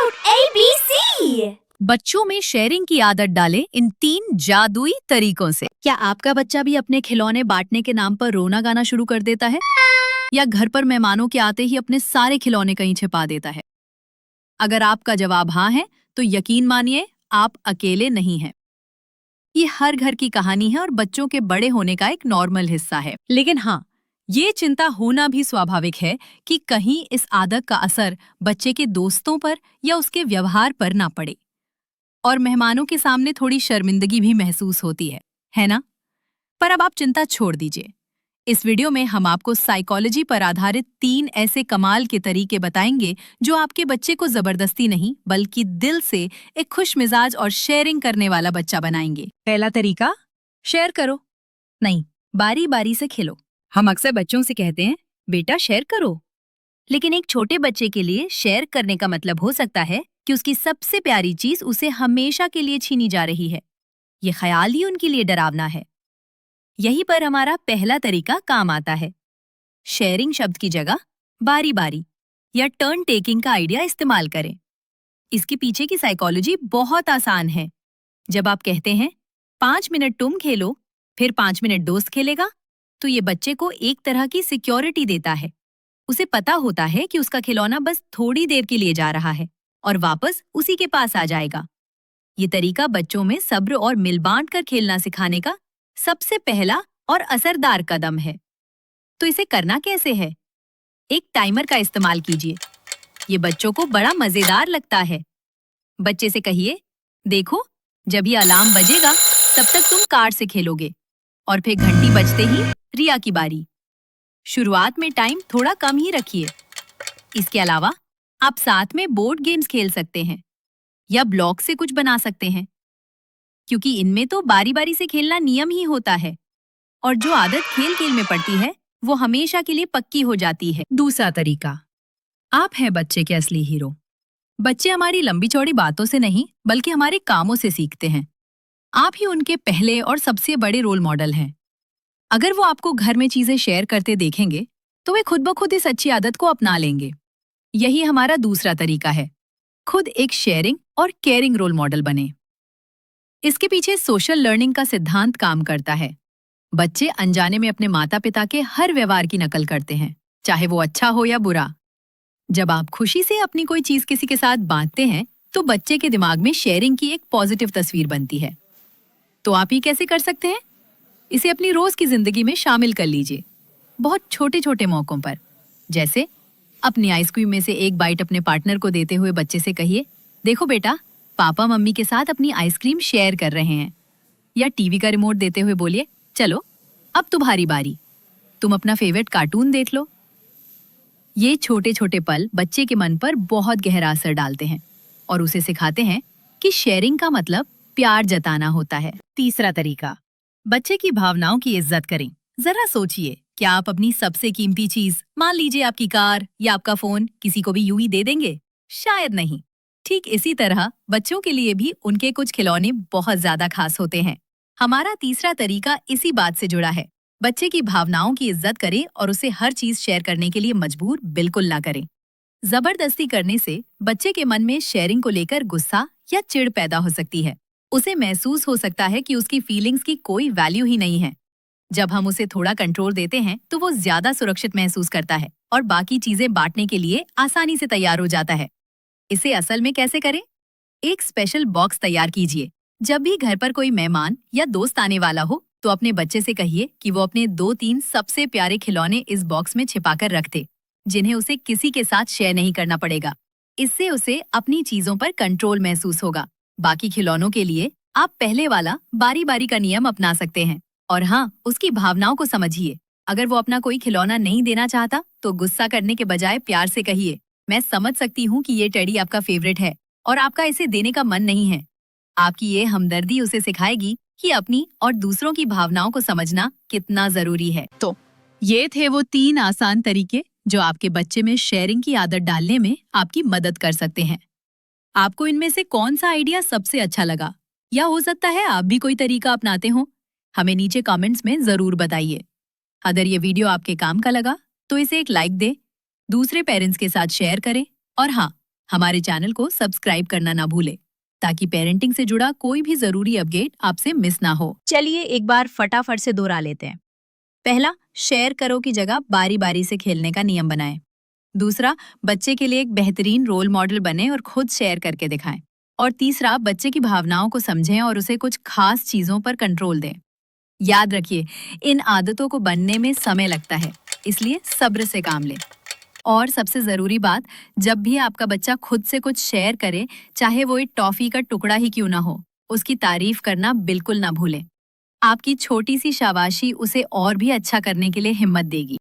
ABC। बच्चों में शेयरिंग की आदत डालें इन 3 जादुई तरीकों से। क्या आपका बच्चा भी अपने खिलौने बांटने के नाम पर रोना गाना शुरू कर देता है? या घर पर मेहमानों के आते ही अपने सारे खिलौने कहीं छिपा देता है? अगर आपका जवाब हाँ है, तो यकीन मानिए आप अकेले नहीं हैं। ये हर घर की कहानी है और बच्चों के बड़े होने का एक नॉर्मल हिस्सा है। लेकिन हाँ, ये चिंता होना भी स्वाभाविक है कि कहीं इस आदत का असर बच्चे के दोस्तों पर या उसके व्यवहार पर ना पड़े और मेहमानों के सामने थोड़ी शर्मिंदगी भी महसूस होती है ना? पर अब आप चिंता छोड़ दीजिए। इस वीडियो में हम आपको साइकोलॉजी पर आधारित 3 ऐसे कमाल के तरीके बताएंगे जो आपके बच्चे को जबरदस्ती नहीं बल्कि दिल से एक खुश मिजाज और शेयरिंग करने वाला बच्चा बनाएंगे। पहला तरीका, शेयर करो नहीं, बारी बारी से खेलो। हम अक्सर बच्चों से कहते हैं, बेटा शेयर करो। लेकिन एक छोटे बच्चे के लिए शेयर करने का मतलब हो सकता है कि उसकी सबसे प्यारी चीज उसे हमेशा के लिए छीनी जा रही है। ये ख्याल ही उनके लिए डरावना है। यहीं पर हमारा पहला तरीका काम आता है। शेयरिंग शब्द की जगह बारी बारी या टर्न टेकिंग का आइडिया इस्तेमाल करें। इसके पीछे की साइकोलॉजी बहुत आसान है। जब आप कहते हैं 5 मिनट तुम खेलो, फिर 5 मिनट दोस्त खेलेगा, तो ये बच्चे को एक तरह की सिक्योरिटी देता है। उसे पता होता है कि उसका खिलौना बस थोड़ी देर के लिए जा रहा है और वापस उसी के पास आ जाएगा। ये तरीका बच्चों में सब्र और मिल बांट कर खेलना सिखाने का सबसे पहला और असरदार कदम है। तो इसे करना कैसे है? एक टाइमर का इस्तेमाल कीजिए। ये बच्चों को बड़ा मजेदार लगता है। बच्चे से कहिए, देखो, जब ये अलार्म बजेगा तब तक तुम कार्ड से खेलोगे और फिर घंटी बजते ही रिया की बारी। शुरुआत में टाइम थोड़ा कम ही रखिए। इसके अलावा आप साथ में बोर्ड गेम्स खेल सकते हैं या ब्लॉक से कुछ बना सकते हैं, क्योंकि इनमें तो बारी बारी से खेलना नियम ही होता है और जो आदत खेल खेल में पड़ती है वो हमेशा के लिए पक्की हो जाती है। दूसरा तरीका, आप हैं बच्चे के असली हीरो। बच्चे हमारी लंबी चौड़ी बातों से नहीं बल्कि हमारे कामों से सीखते हैं। आप ही उनके पहले और सबसे बड़े रोल मॉडल हैं। अगर वो आपको घर में चीजें शेयर करते देखेंगे तो वे खुद ब खुद इस अच्छी आदत को अपना लेंगे। यही हमारा दूसरा तरीका है, खुद एक शेयरिंग और केयरिंग रोल मॉडल बने। इसके पीछे सोशल लर्निंग का सिद्धांत काम करता है। बच्चे अनजाने में अपने माता पिता के हर व्यवहार की नकल करते हैं, चाहे वो अच्छा हो या बुरा। जब आप खुशी से अपनी कोई चीज किसी के साथ बांटते हैं तो बच्चे के दिमाग में शेयरिंग की एक पॉजिटिव तस्वीर बनती है। तो आप ही कैसे कर सकते हैं? इसे अपनी रोज की जिंदगी में शामिल कर लीजिए, बहुत छोटे छोटे मौकों पर। जैसे अपनी आइसक्रीम में से एक बाइट अपने पार्टनर को देते हुए बच्चे से कहिए, देखो बेटा, पापा मम्मी के साथ अपनी आइसक्रीम शेयर कर रहे हैं। या टीवी का रिमोट देते हुए बोलिए, चलो अब तुम्हारी बारी, तुम अपना फेवरेट कार्टून देख लो। ये छोटे छोटे पल बच्चे के मन पर बहुत गहरा असर डालते हैं और उसे सिखाते हैं कि शेयरिंग का मतलब प्यार जताना होता है। तीसरा तरीका, बच्चे की भावनाओं की इज्जत करें। जरा सोचिए, क्या आप अपनी सबसे कीमती चीज, मान लीजिए आपकी कार या आपका फोन, किसी को भी यूं ही दे देंगे? शायद नहीं। ठीक इसी तरह बच्चों के लिए भी उनके कुछ खिलौने बहुत ज्यादा खास होते हैं। हमारा तीसरा तरीका इसी बात से जुड़ा है। बच्चे की भावनाओं की इज्जत करें और उसे हर चीज शेयर करने के लिए मजबूर बिल्कुल ना करें। जबरदस्ती करने से बच्चे के मन में शेयरिंग को लेकर गुस्सा या चिढ़ पैदा हो सकती है। उसे महसूस हो सकता है कि उसकी फीलिंग्स की कोई वैल्यू ही नहीं है। जब हम उसे थोड़ा कंट्रोल देते हैं तो वो ज्यादा सुरक्षित महसूस करता है और बाकी चीजें बांटने के लिए आसानी से तैयार हो जाता है। इसे असल में कैसे करें? एक स्पेशल बॉक्स तैयार कीजिए। जब भी घर पर कोई मेहमान या दोस्त आने वाला हो तो अपने बच्चे से कहिए कि वो अपने 2-3 सबसे प्यारे खिलौने इस बॉक्स में छिपाकर रख दे, जिन्हें उसे किसी के साथ शेयर नहीं करना पड़ेगा। इससे उसे अपनी चीजों पर कंट्रोल महसूस होगा। बाकी खिलौनों के लिए आप पहले वाला बारी बारी का नियम अपना सकते हैं। और हाँ, उसकी भावनाओं को समझिए। अगर वो अपना कोई खिलौना नहीं देना चाहता तो गुस्सा करने के बजाय प्यार से कहिए, मैं समझ सकती हूँ कि ये टेडी आपका फेवरेट है और आपका इसे देने का मन नहीं है। आपकी ये हमदर्दी उसे सिखाएगी कि अपनी और दूसरों की भावनाओं को समझना कितना जरूरी है। तो ये थे वो 3 आसान तरीके जो आपके बच्चे में शेयरिंग की आदत डालने में आपकी मदद कर सकते हैं। आपको इनमें से कौन सा आइडिया सबसे अच्छा लगा? या हो सकता है आप भी कोई तरीका अपनाते हो? हमें नीचे कमेंट्स में जरूर बताइए। अगर ये वीडियो आपके काम का लगा तो इसे एक लाइक दें, दूसरे पेरेंट्स के साथ शेयर करें और हाँ, हमारे चैनल को सब्सक्राइब करना ना भूले ताकि पेरेंटिंग से जुड़ा कोई भी जरूरी अपडेट आपसे मिस ना हो। चलिए एक बार फटाफट से दोहरा लेते हैं। पहला, शेयर करो की जगह बारी बारी से खेलने का नियम बनाएं। दूसरा, बच्चे के लिए एक बेहतरीन रोल मॉडल बने और खुद शेयर करके दिखाएं। और तीसरा, बच्चे की भावनाओं को समझें और उसे कुछ खास चीजों पर कंट्रोल दें। याद रखिए, इन आदतों को बनने में समय लगता है, इसलिए सब्र से काम लें। और सबसे जरूरी बात, जब भी आपका बच्चा खुद से कुछ शेयर करे, चाहे वो एक टॉफी का टुकड़ा ही क्यों ना हो, उसकी तारीफ करना बिल्कुल ना भूलें। आपकी छोटी सी शाबाशी उसे और भी अच्छा करने के लिए हिम्मत देगी।